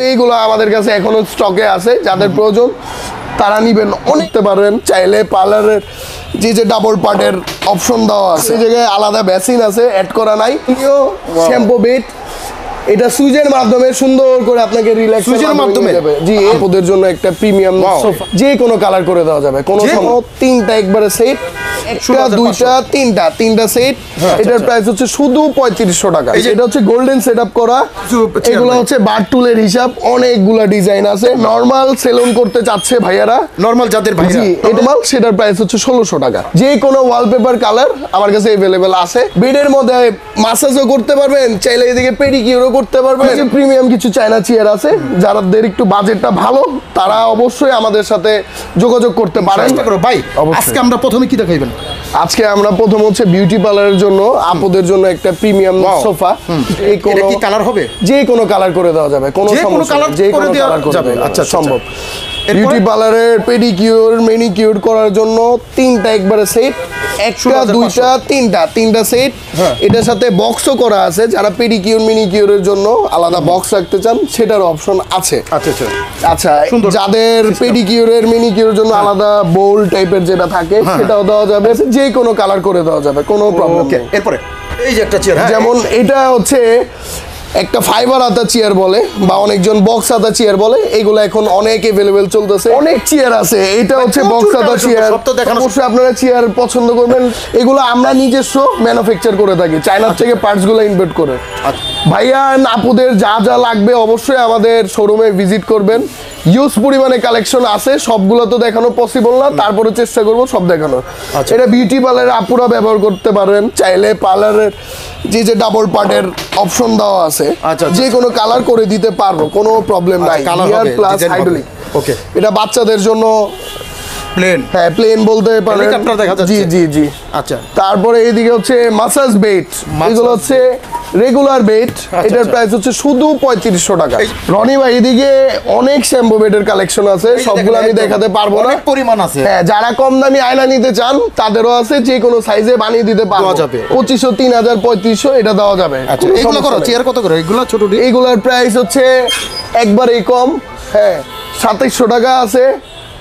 এইগুলো আমাদের কাছে এখনো স্টকে আছে, যাদের প্রয়োজন তারা নিবেন, অনেকতে পারবেন। চাইলে পার্লারের যে ডাবল পার্টের অপশন দেওয়া আছে, এই জায়গায় আলাদা বেসিন আছে, অ্যাড করা নাই। শ্যাম্পু বেড, এটা সুইচের মাধ্যমে সুন্দর করে আপনাকে রিল্যাক্স সুইচের মাধ্যমে জি, আপনাদের জন্য একটা প্রিমিয়াম সোফা যে কোনো কালার করে দেওয়া যাবে, কোনো তিনটা একবারে সেট, একটা দুইটা তিনটা সেট। এটার প্রাইস হচ্ছে শুধু 3500 টাকা। এটা হচ্ছে গোল্ডেন সেটআপ করা, এগুলো হচ্ছে বার টুলের হিসাব, অনেকগুলা ডিজাইন আছে। নরমাল সেলুন করতে চাচ্ছে ভাইয়ারা, নরমাল যাদের ভাই জি, এটা মাল, সেটার প্রাইস হচ্ছে 1600 টাকা। যে কোনো ওয়ালপেপার কালার আমার কাছে अवेलेबल আছে। বেডের মধ্যে মাসাজও করতে পারবেন, চাইলে এদিকে পেডিকিউরও করতে পারবেন। প্রিমিয়াম কিছু চায়না চেয়ার আছে, যাদের একটু বাজেটটা ভালো তারা অবশ্যই আমাদের সাথে যোগাযোগ করতে পারেন। ভাই আজকে আমরা প্রথমে কি দেখাইবেন? আজকে আমরা প্রথম হচ্ছে বিউটি পার্লারের জন্য আপুদের জন্য একটা প্রিমিয়াম সোফা। এই কোন কি কালার হবে? যে কোনো কালার করে দেওয়া যাবে, কোনো সমস্যা নেই, যে কোনো কালার করে যাবে, আচ্ছা সম্ভব। বিউটি পার্লারের পেডিকিউর ম্যানিকিউর করার জন্য তিনটা একবারে সেট, একটা দুইটা তিনটা সেট। এটার সাথে বক্সও করা আছে, যারা পেডিকিউর ম্যানিকিউরের জন্য আলাদা বক্স রাখতে চান সেটার অপশন আছে। আচ্ছা, যাদের পেডিকিউরের ম্যানিকিউরের জন্য আলাদা বোল টাইপের যেটা থাকে সেটাও দেওয়া যাবে, যে কোনো কালার করে দেওয়া যাবে, কোনো প্রবলেম নেই। এরপরে এই যে একটা চেয়ার, যেমন এটা হচ্ছে একটা ফাইবার হাতা চেয়ার বলে, বা অনেকজন বক্স হাতা চেয়ার বলে, এগুলো এখন অনেক अवेलेबल চলতেছে, অনেক চেয়ার আছে। এটা হচ্ছে বক্স হাতা চেয়ার, অবশ্যই আপনারা চেয়ার পছন্দ করবেন। এগুলো আমরা নিজস্ব ম্যানুফ্যাকচার করে থাকি, চায়না থেকে পার্টস গুলো ইনভেস্ট করে। ভাইয়া আপুদের যা যা লাগবে অবশ্যই আমাদের শোরুমে ভিজিট করবেন, ইউজ পরিমাণে কালেকশন আছে, সবগুলো তো দেখানো পসিবল না, তারপরে চেষ্টা করব সব দেখানোর। এটা বিউটি পার্লারে আপুরা ব্যবহার করতে পারবেন, চাইলে পার্লারের যে ডাবল পার্টের অপশন দেওয়া আছে, যে কোনো কালার করে দিতে পারবো, কোনো প্রবলেম নাই। কালার প্লাস হাইড্রোলিক, ওকে। এটা বাচ্চাদের জন্য প্লেন, হ্যাঁ প্লেন বলতে পারেন, জি জি জি। আচ্ছা, তারপরে এইদিকে হচ্ছে মাসাজ বেড, এগুলো হচ্ছে রেগুলার বেড, এটার প্রাইস হচ্ছে শুধু 3500 টাকা। রনি ভাই এদিকে অনেক শ্যাম্পু বেডের কালেকশন আছে, সবগুলো আমি দেখাতে পারবো না, পরিমাণ আছে। হ্যাঁ, যারা কম দামি আয়না নিতে চান তাদেরও আছে, যে কোনো সাইজে বানিয়ে দিতে পারবো, 2500 3000 3500 এটা দেওয়া যাবে। এগুলো কত চেয়ার কত করে? এগুলো ছোট, এগুলোর প্রাইস হচ্ছে একবারেই কম, হ্যাঁ 2700 টাকা আছে।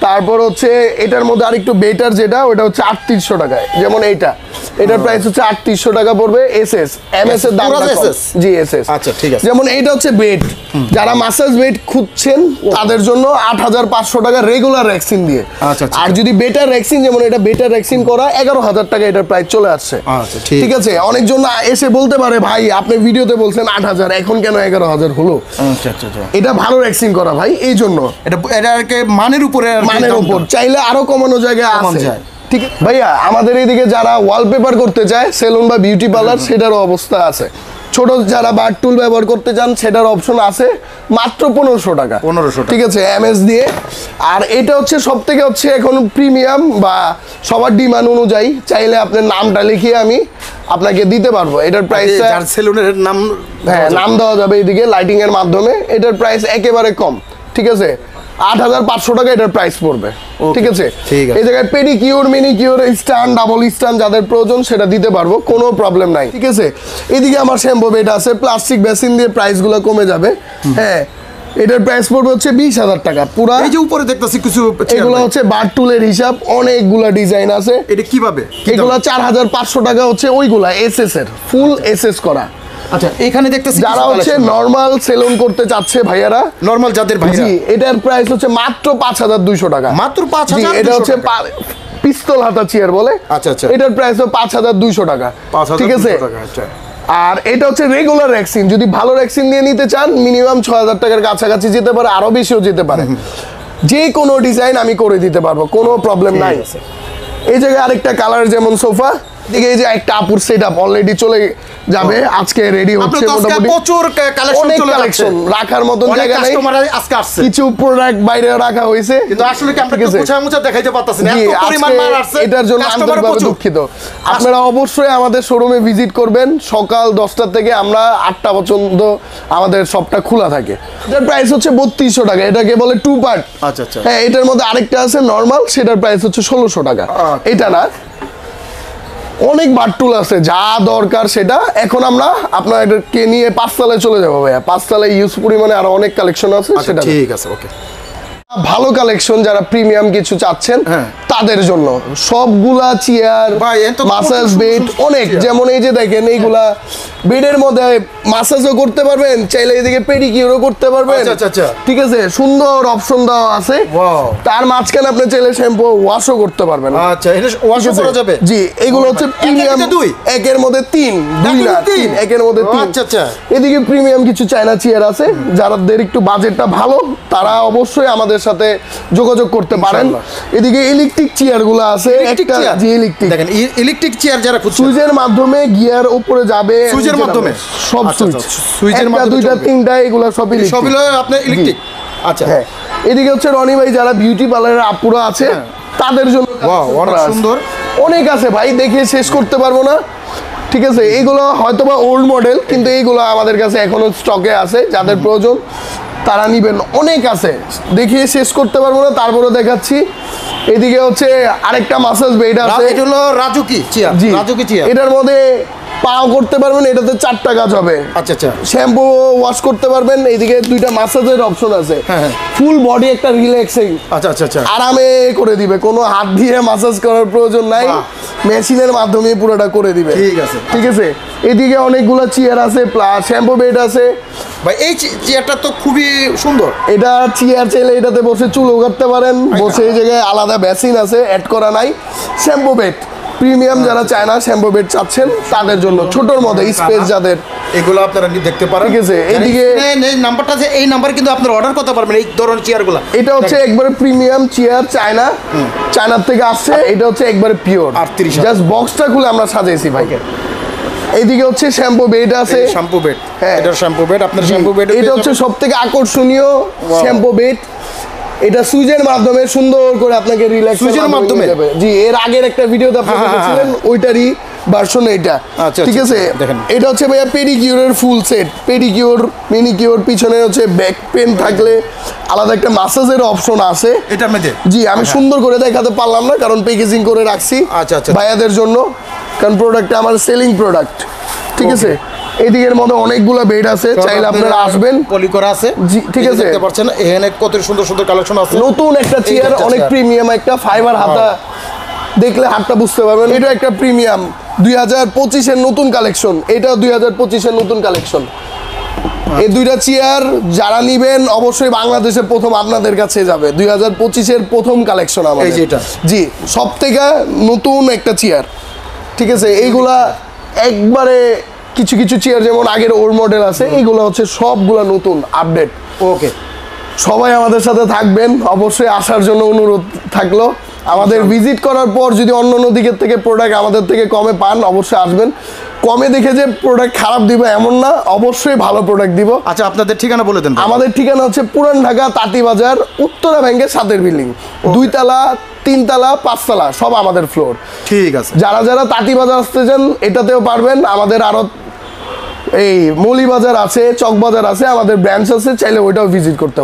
তারপর হচ্ছে এটার মধ্যে আরেকটু বেটার যেটা, ওটা হচ্ছে 3800 টাকায়। যেমন এটার প্রাইস হচ্ছে 3800 টাকা পড়বে। এসএস এমএস এর দাম জি এসএস। আচ্ছা ঠিক আছে। যেমন এটা হচ্ছে বেড, যারা মাসাজ বেড খুঁজছেন তাদের জন্য 8500 টাকা রেগুলার রেক্সিন দিয়ে। আর যদি বেটার রেক্সিন, যেমন এটা বেটার রেক্সিন করা 11000 টাকা এটার প্রাইস চলে আসছে। আচ্ছা ঠিক আছে। অনেকজন এসে বলতে পারে ভাই আপনি ভিডিওতে বলছেন 8000, এখন কেন 11000 হলো? আচ্ছা আচ্ছা, এটা ভালো রেক্সিন করা ভাই, এই জন্য এটাকে মানের উপরে চাইলে আরো কমানো জায়গা আছে। ঠিক আছে ভাইয়া, আমাদের এইদিকে যারা ওয়ালপেপার করতে চায় সেলুন বা বিউটি পার্লার, সেটারও অবস্থা আছে। ছোট যারা বার টুল ব্যবহার করতে চান সেটার অপশন আছে, মাত্র 1500 টাকা। 1500, ঠিক আছে, এমএস দিয়ে। আর এটা হচ্ছে সব থেকে হচ্ছে এখন প্রিমিয়াম বা সবার ডিমান্ড অনুযায়ী, চাইলে আপনার নামটা লিখিয়ে আমি আপনাকে দিতে পারবো। এটার প্রাইস সেলুনের নাম, হ্যাঁ নাম দেওয়া যাবে এইদিকে লাইটিং এর মাধ্যমে। এটার প্রাইস একেবারে কম, ঠিক আছে, 8500 টাকা এটার প্রাইস পড়বে। ঠিক আছে, এই জায়গায় pedicure manicure stand, double stand যাদের প্রয়োজন সেটা দিতে পারবো, কোনো প্রবলেম নাই। ঠিক আছে, এদিকে আমার শ্যাম্পু বেড আছে, প্লাস্টিক বেসিন দিয়ে প্রাইসগুলো কমে যাবে। হ্যাঁ, এটার প্রাইস পড়বে হচ্ছে 20000 টাকা পুরা। এই যে উপরে দেখতেছি কিছু, এগুলো হচ্ছে বার টুলের হিসাব, অনেকগুলা ডিজাইন আছে। এটা কিভাবে? এগুলো 4500 টাকা হচ্ছে, ওইগুলা এসএস এর ফুল এসএস করা। আচ্ছা, এখানে দেখতেছি যারা হচ্ছে নরমাল সেলুন করতে চাচ্ছে ভাইয়ারা, নরমাল যাদের ভাই, জি এটার প্রাইস হচ্ছে মাত্র 5200 টাকা। মাত্র 5000। এটা হচ্ছে পিস্তল হাতা চেয়ার বলে। আচ্ছা আচ্ছা, এটার প্রাইস হচ্ছে 5200 টাকা। ঠিক আছে। আর এটা হচ্ছে রেগুলার রেক্সিন, যদি ভালো রেক্সিন দিয়ে নিতে চান মিনিমাম 6000 টাকার কাছাকাছি যেতে পারে, আরো বেশিও যেতে পারে। যে কোনো ডিজাইন আমি করে দিতে পারবো, কোনো প্রবলেম নাই। এই জায়গায় আরেকটা কালার, যেমন সোফা, দিকে এই যে একটা আপুর সেটআপ অলরেডি চলে যাবে, আজকে রেডি হচ্ছে। মোটামুটি প্রচুর কালেকশন রাখার মতন জায়গা নাই, আজকে আসছে কিছু প্রোডাক্ট বাইরে রাখা হয়েছে, কিন্তু আসলে কি আমরা মুছা মুছা দেখাইতে পারতাছি না, এত পরিমাণ মাল আসছে। এটার জন্য আন্তরিকভাবে দুঃখিত। আপনারা অবশ্যই আমাদের শোরুমে ভিজিট করবেন, সকাল 10টা থেকে আমরা 8টা পর্যন্ত আমাদের শপটা খোলা থাকে। এটার প্রাইস হচ্ছে 3200 টাকা, এটাকে বলে টু পার্ট। আচ্ছা আচ্ছা, হ্যাঁ এটার মধ্যে আরেকটা আছে নরমাল, সেটার প্রাইস হচ্ছে 1600 টাকা। এটা না, অনেক বাট্টুল আছে, যা দরকার সেটা। এখন আমরা আপনাদেরকে নিয়ে 5 তলায় চলে যাবো ভাইয়া। 5 তলায় ইউজ পরিমাণে আরো অনেক কালেকশন আছে, আচ্ছা সেটা ঠিক আছে, ওকে। ভালো কালেকশন যারা প্রিমিয়াম কিছু চাচ্ছেন হ্যাঁ। তাদের জন্য সবগুলা চেয়ার, ভাই, এত মাসাজ সুন্দর বেড সুন্দর অনেক, chair। যেমন এই যে দেখেন এইগুলা বেডের মধ্যে মাসাজও করতে পারবেন, চাইলে এদিকে পেডিকিউরও করতে পারবেন। আচ্ছা, আচ্ছা, আচ্ছা। ঠিক আছে, সুন্দর অপশন দেওয়া আছে। Wow। তার মাঝখানে আপনি চাইলে শ্যাম্পু ওয়াশও করতে পারবেন। আচ্ছা, এটা ওয়াশ করা যাবে? জি, এগুলো হচ্ছে প্রিমিয়াম। দুই একের মধ্যে তিন, দুই না তিন, একের মধ্যে তিন। আচ্ছা, আচ্ছা। এদিকে প্রিমিয়াম কিছু চায়না চেয়ার আছে, যাদের একটু বাজেটটা ভালো তারা অবশ্যই আমাদের সাথে যোগাযোগ করতে পারেন। এদিকে ইলেকট্রিক চেয়ার গুলো আছে, একটা জি ইলেকট্রিক। দেখেন ইলেকট্রিক চেয়ার যারা খুঁজছেন, সুইচের মাধ্যমে গিয়ার উপরে যাবে, সুইচের মাধ্যমে? সব আচ্ছা, সুইচ, আচ্ছা, সুইচের একটা মাধ্যমে দুইটা চলবে। তিনটা এগুলো সব সবই ইলেকট্রিক। হলো আপনার ইলেকট্রিক। আচ্ছা, হ্যাঁ, এদিকে হচ্ছে রনি ভাই যারা বিউটি পার্লারের আপুরা আছে তাদের জন্য Wow, অনেক সুন্দর। অনেক আছে ভাই, দেখে শেষ করতে পারবো না। ঠিক আছে, এইগুলো হয়তোবা ওল্ড মডেল, কিন্তু এইগুলো আমাদের কাছে এখনো স্টকে আছে, যাদের প্রয়োজন তারা নিবেন। অনেক আছে, দেখিয়ে শেষ করতে পারবো না, তারপরে দেখাচ্ছি। এদিকে হচ্ছে আরেকটা মাসাজ বেড আছে, এটা হলো রাজুকি চেয়ার। জি রাজুকি চেয়ার। এটার মধ্যে পাও করতে পারবেন, এটাতে 4টা কাজ হবে। আচ্ছা, আচ্ছা। শ্যাম্পু ওয়াশ করতে পারবেন, এইদিকে 2টা মাসাজের অপশন আছে। হ্যাঁ। ফুল বডি একটা রিল্যাক্সিং আচ্ছা, আচ্ছা, আচ্ছা। আরামে করে দিবে, কোনো হাত দিয়ে মাসাজ করার প্রয়োজন নাই, বাহ। মেশিনের মাধ্যমে পুরোটা করে দিবে। ঠিক আছে। ঠিক আছে, এদিকে অনেকগুলো চেয়ার আছে, প্লাস শ্যাম্পু বেড আছে। ভাই, এই চেয়ারটা তো খুবই সুন্দর। এটা চেয়ার চাইলে এটাতে বসে চুলও কাটতে পারেন, বসে এই জায়গায় আলাদা বেসিন আছে, অ্যাড করা নাই। শ্যাম্পু বেড প্রিমিয়াম যারা চায় না, শ্যাম্পু বেড চাচ্ছেন তাদের জন্য, ছোটর মধ্যে স্পেস যাদের, এগুলো আপনারা দেখতে পারেন। ঠিক আছে, এইদিকে- এই নাম্বারটা আছে, এই নাম্বারে কিন্তু আপনারা অর্ডার করতে পারবেন এই ধরনের চেয়ারগুলো। এটা হচ্ছে একবারে প্রিমিয়াম চেয়ার, চায়নার থেকে আসছে। এটা হচ্ছে একবারে পিওর, 38,000 জাস্ট বক্সটা খুলে আমরা সাজাইছি ভাই। এইদিকে হচ্ছে শ্যাম্পু বেড আছে, শ্যাম্পু বেড। হ্যাঁ। এটা শ্যাম্পু বেড, আপনার শ্যাম্পু বেড। এটা হচ্ছে সবথেকে আকর্ষণীয় শ্যাম্পু বেড। এটা সুইচের মাধ্যমে সুন্দর করে আপনাকে রিল্যাক্স সুইচের মাধ্যমে? জি, এর আগের একটা ভিডিওতে আপনি হ্যাঁ, হ্যাঁ, দেখেছিলেন, ওইটারই ভার্সন এটা। আচ্ছা, ঠিক আচ্ছা, আছে, দেখেন। এটা হচ্ছে ভাইয়া পেডিকিউরের ফুল সেট, পেডিকিউর, মিনিকিউর, পিছনে হচ্ছে ব্যাক পেন থাকলে আলাদা একটা মাসাজের অপশন আছে এটার মধ্যে। জি। আমি সুন্দর করে দেখাতে পারলাম না, কারণ প্যাকেজিং করে রাখছি আচ্ছা, আচ্ছা। ভাইয়াদের জন্য, কারণ প্রোডাক্টটা আমার সেলিং প্রোডাক্ট। ঠিক আছে, এদিকের মধ্যে অনেকগুলো বেড আছে, চাইলে আপনারা আসবেন। পলি করা আছে। জি, ঠিক এই যে আছে। দেখতে পাচ্ছেন এখানে কত সুন্দর সুন্দর কালেকশন আছে। নতুন একটা চেয়ার, একটা অনেক chair। প্রিমিয়াম, একটা ফাইবার হাতা, দেখলে হাতটা বুঝতে পারবেন। এটা একটা প্রিমিয়াম 2025-এর নতুন কালেকশন, এটা 2025-এর নতুন কালেকশন। এই দুইটা চেয়ার যারা নিবেন অবশ্যই বাংলাদেশে প্রথম আপনাদের কাছে যাবে। 2025-এর প্রথম কালেকশন আমাদের, এই যে এটা। জি, সব থেকে নতুন একটা চেয়ার। ঠিক আছে, এইগুলা একবারে কিছু কিছু চেয়ার যেমন আগের ওল্ড মডেল আছে, এইগুলো হচ্ছে সবগুলা নতুন আপডেট। ওকে। সবাই আমাদের সাথে থাকবেন, অবশ্যই আসার জন্য অনুরোধ থাকলো। আমাদের ভিজিট করার পর যদি অন্য অন্য দিকের থেকে প্রোডাক্ট আমাদের থেকে কমে পান, অবশ্যই আসবেন। কমে দেখে যে প্রোডাক্ট খারাপ দিব এমন না, অবশ্যই ভালো প্রোডাক্ট দিব। আচ্ছা, আপনাদের ঠিকানা বলে দেন। আমাদের ঠিকানা হচ্ছে পুরান ঢাকা তাঁতিবাজার, উত্তরা ব্যাংকের সাথের বিল্ডিং, 2 তলা 3 তলা 5 তলা সব আমাদের ফ্লোর। ঠিক আছে। যারা যারা তাঁতিবাজার আসতে চান এটাতেও পারবেন। আমাদের আরো এই মৌলিবাজার আছে, চকবাজার আছে, আমাদের ব্রাঞ্চ আছে, চাইলে ওইটাও ভিজিট করতে পারেন।